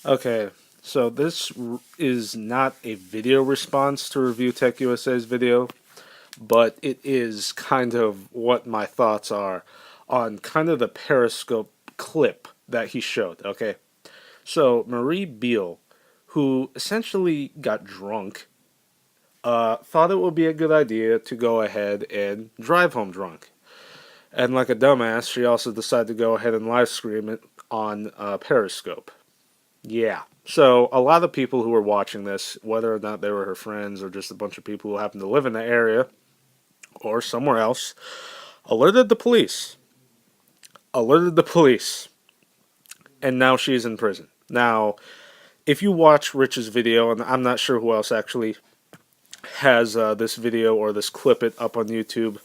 Okay, so is not a video response to Review Tech USA's video, but it is kind of what my thoughts are on kind of the Periscope clip that he showed. Okay, so Marie Beale, who essentially got drunk, thought it would be a good idea to go ahead and drive home drunk. And like a dumbass, she also decided to go ahead and live stream it on Periscope. Yeah. So a lot of people who were watching this, whether or not they were her friends or just a bunch of people who happened to live in the area or somewhere else, alerted the police. Alerted the police. And now she's in prison. Now, if you watch Rich's video, and I'm not sure who else actually has this video or this clip it up on YouTube,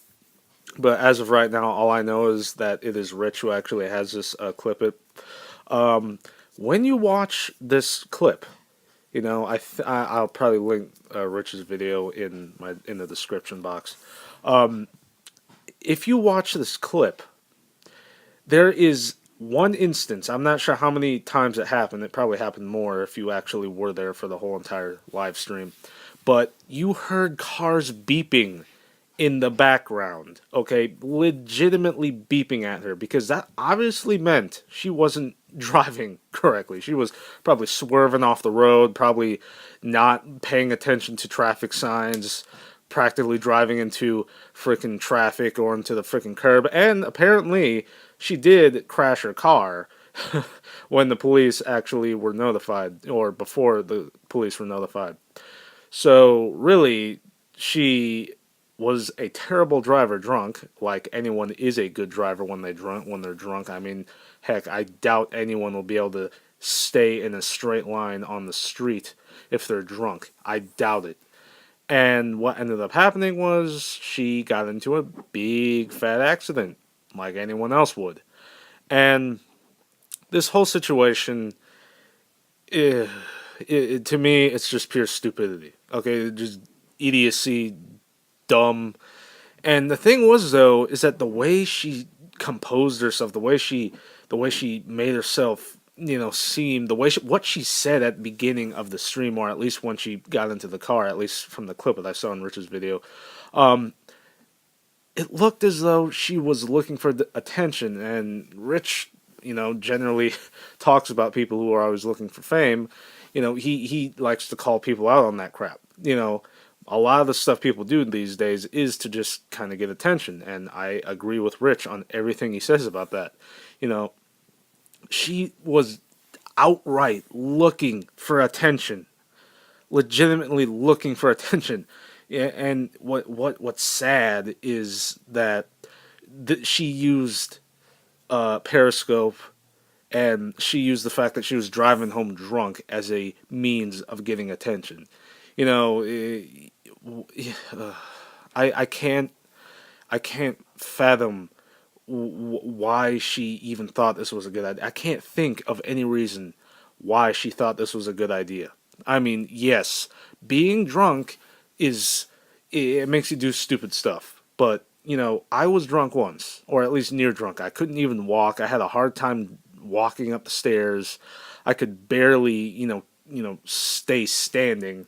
but as of right now, all I know is that it is Rich who actually has this clip it. When you watch this clip, I'll probably link Rich's video in the description box. If you watch this clip, there is one instance. I'm not sure how many times it happened. It probably happened more if you actually were there for the whole entire live stream. But you heard cars beeping in the background, okay? Legitimately beeping at her because that obviously meant she wasn't driving correctly. She was probably swerving off the road, probably not paying attention to traffic signs, practically driving into freaking traffic or into the freaking curb. And apparently, she did crash her car when the police actually were notified, or before the police were notified. So, really, she was a terrible driver drunk, like anyone is a good driver when they're drunk. I mean, heck, I doubt anyone will be able to stay in a straight line on the street if they're drunk. I doubt it. And what ended up happening was she got into a big fat accident, like anyone else would. And this whole situation, eh, to me, it's just pure stupidity. Okay, just idiocy, dumb. And the thing was, though, is that the way she composed herself, the way she made herself, seem, what she said at the beginning of the stream, or at least when she got into the car, at least from the clip that I saw in Rich's video, it looked as though she was looking for attention. And Rich, generally talks about people who are always looking for fame. He likes to call people out on that crap. A lot of the stuff people do these days is to just kind of get attention, and I agree with Rich on everything he says about that. You know, she was outright looking for attention, legitimately looking for attention. Yeah, and what's sad is that she used Periscope, and she used the fact that she was driving home drunk as a means of getting attention. You know, I can't fathom why she even thought this was a good idea. I can't think of any reason why she thought this was a good idea. I mean, yes, being drunk is it makes you do stupid stuff, but I was drunk once, or at least near drunk. I couldn't even walk. I had a hard time walking up the stairs. I could barely, stay standing.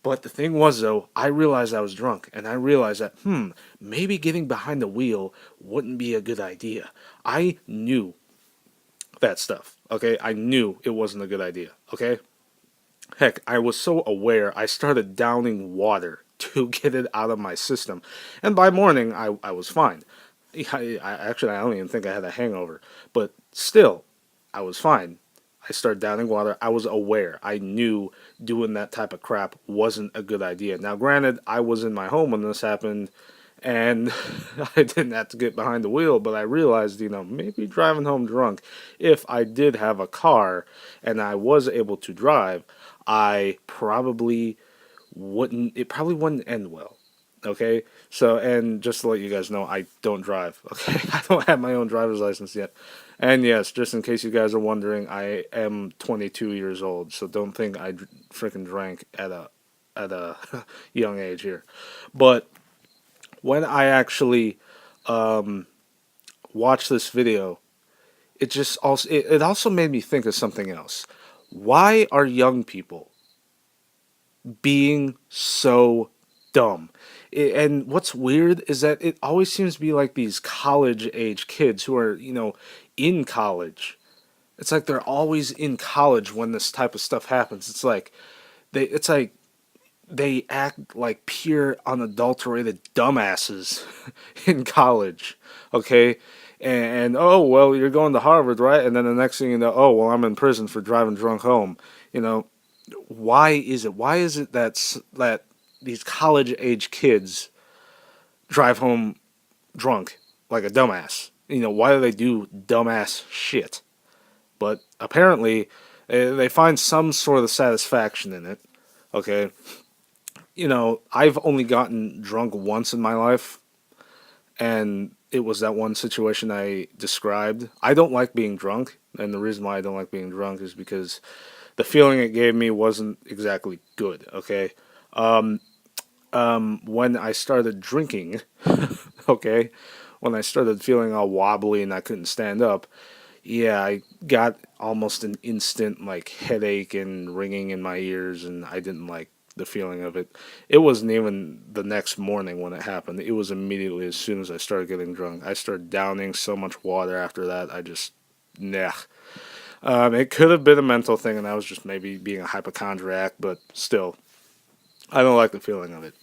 But the thing was, though, I realized I was drunk, and I realized that, maybe getting behind the wheel wouldn't be a good idea. I knew that stuff, okay? I knew it wasn't a good idea, okay? Heck, I was so aware, I started downing water to get it out of my system. And by morning, I was fine. I don't even think I had a hangover. But still, I was fine. I started downing water. I was aware. I knew doing that type of crap wasn't a good idea. Now, granted, I was in my home when this happened, and I didn't have to get behind the wheel, but I realized, maybe driving home drunk, if I did have a car and I was able to drive, I probably it probably wouldn't end well. Okay, so, and just to let you guys know, I don't drive. Okay, I don't have my own driver's license yet. And yes, just in case you guys are wondering, I am 22 years old, so don't think I freaking drank at a young age here. But when I actually watched this video, it also made me think of something else. Why are young people being so dumb? And what's weird is that it always seems to be like these college age kids who are, in college. It's like they're always in college when this type of stuff happens. It's like they act like pure unadulterated dumbasses in college. Okay? Oh well, you're going to Harvard, right? And then the next thing you know, oh well, I'm in prison for driving drunk home. You know, why is it? Why is it that these college age kids drive home drunk like a dumbass? Why do they do dumbass shit? But apparently, they find some sort of satisfaction in it. Okay, I've only gotten drunk once in my life, and it was that one situation I described. I don't like being drunk, and the reason why I don't like being drunk is because the feeling it gave me wasn't exactly good. Okay, when I started drinking, okay, when I started feeling all wobbly and I couldn't stand up, yeah, I got almost an instant like headache and ringing in my ears, and I didn't like the feeling of it. It wasn't even the next morning when it happened. It was immediately as soon as I started getting drunk. I started downing so much water after that. I just, nah. It could have been a mental thing, and I was just maybe being a hypochondriac, but still, I don't like the feeling of it.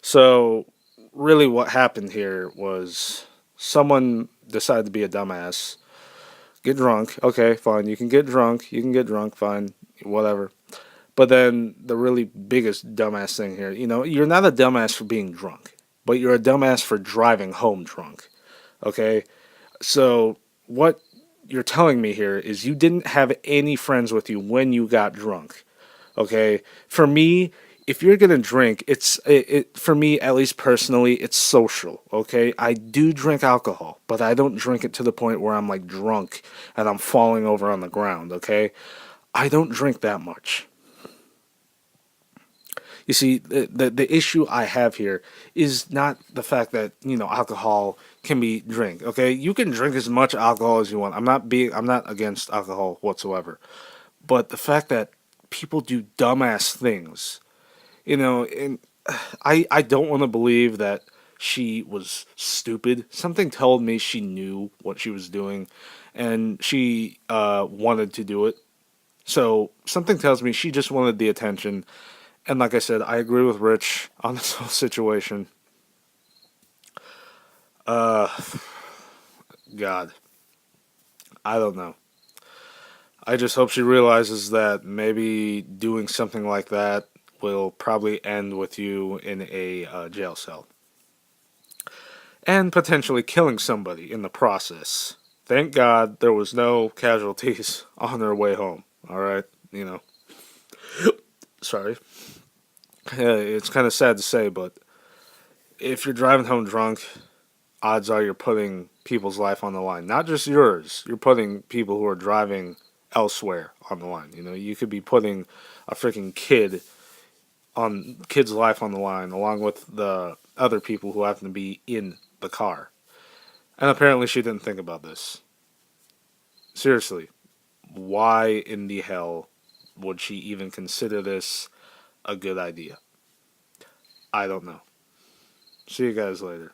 So, really, what happened here was someone decided to be a dumbass. Get drunk. Okay, fine. You can get drunk. You can get drunk. Fine. Whatever. But then the really biggest dumbass thing here, you're not a dumbass for being drunk, but you're a dumbass for driving home drunk. Okay? So what you're telling me here is you didn't have any friends with you when you got drunk. Okay? For me, if you're gonna drink, it for me at least personally, it's social. Okay, I do drink alcohol, but I don't drink it to the point where I'm like drunk and I'm falling over on the ground. Okay, I don't drink that much. You see, the issue I have here is not the fact that alcohol can be drink. Okay, you can drink as much alcohol as you want. I'm not against alcohol whatsoever, but the fact that people do dumbass things, and I don't want to believe that she was stupid. Something told me she knew what she was doing, and she wanted to do it. So something tells me she just wanted the attention. And like I said, I agree with Rich on this whole situation. Uh, God, I don't know. I just hope she realizes that maybe doing something like that will probably end with you in a jail cell. And potentially killing somebody in the process. Thank God there was no casualties on their way home. All right, sorry. It's kind of sad to say, but if you're driving home drunk, odds are you're putting people's life on the line. Not just yours. You're putting people who are driving elsewhere on the line. You could be putting a freaking kid's life on the line along with the other people who happen to be in the car. And apparently she didn't think about this. Seriously, why in the hell would she even consider this a good idea? I don't know. See you guys later.